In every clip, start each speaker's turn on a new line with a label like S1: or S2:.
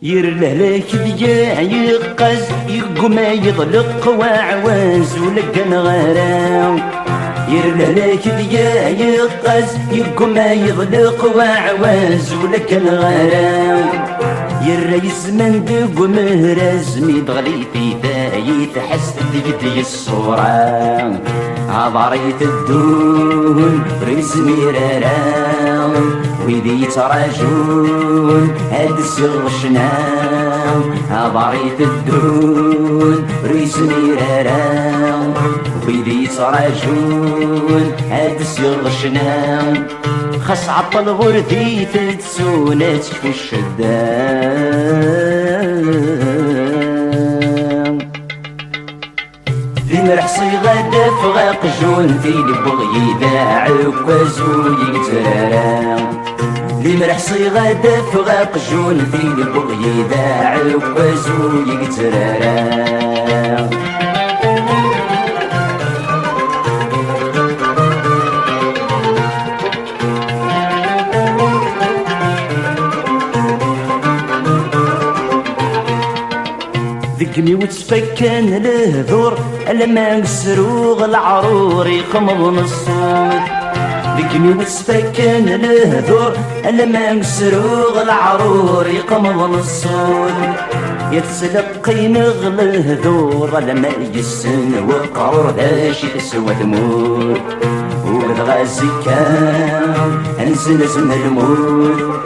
S1: يرلهلك ذيا يقز يقوم يضلق وعواز ولقى نغراو. يرلهلك ذيا يقز يقوم يضلق وعواز ولقى نغراو. يريس من دق مهرزمي بغلي في دايت حست دي الصورة عبريت الدون رزمي راراو. ويدي تراجون هاد السر شناو عبريت الدون رزمي راراو. ويدي تراجون هاد السر شناو خاص عطل غردي تتسونات في الشدان. ذي مرحصي غدا فغاق جون في لبغي ذا عكاز ويقتران. ذي مرحصي غدا فغاق جون في لبغي ذا عكاز ويقتران. ذقني وتفكن الهذور لما نسروغ العرور يقمض الصوت. ذقني وتفكن الهذور لما نسروغ العرور يقمض الصوت. يتسلقي نغل الهذور لما يجسن وقرور داش يسوى الموت. وقد غازي كان انزل زن الموت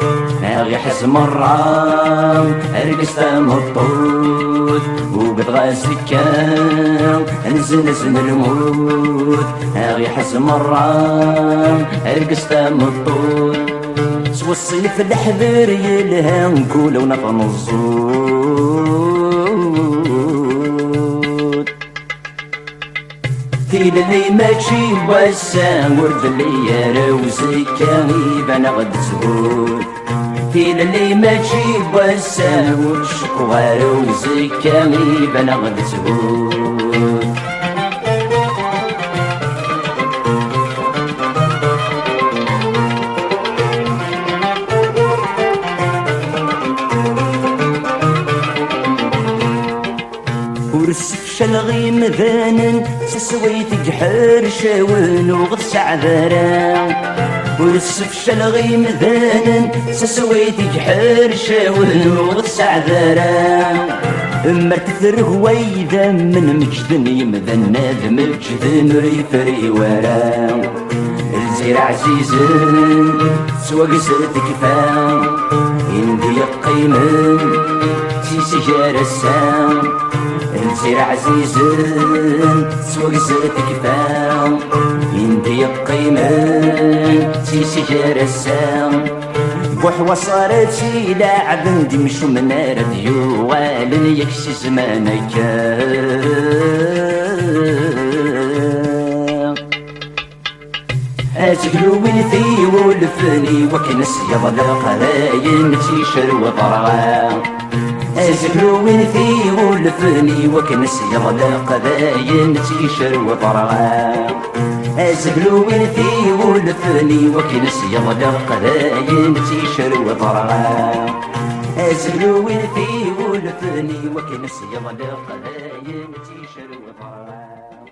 S1: غي حز مرام ارقص مطوط. وقد غازي كان انزل زن الموت غي حز مرام ارقص مطوط. سوى الصيف الحذر يلها نقول ونطن الزود. في اللي ماشي وسام ورد اللي يروزي كان يبان غد زهود. في اللي ماشي وسام والشكوى روزي كان يبان غد زهود. ورسف شلغي مذانن سسويت جحر شاون وغد سعذران. ورسف شلغي مذانن سسويت جحر شاون وغد سعذران. مرت ثرهويذا من مجدن يمذن نادم الجدن ريفري وران. الزير عزيزن سوا قسرت كفان يندي قيمن تيسي جارسان. الزير عزيزن سوا قسرت كفان يندي قيمن تيسي جارسان. بوحوة صارت لاعب ندي مشو من راديو غالن يكسي زمانك. أتقلو وينثي ولفني وكنس يضلق راين تيشر وطرغان. أتقلو وينثي ولفني وكنس يضلق راين تيشر وطرغان. أزبلو وينثي ولفني وكنس يضلق راين تيشر وطرغان. أزبلو وينثي ولفني وكنس يضلق راين تيشر وطرغان.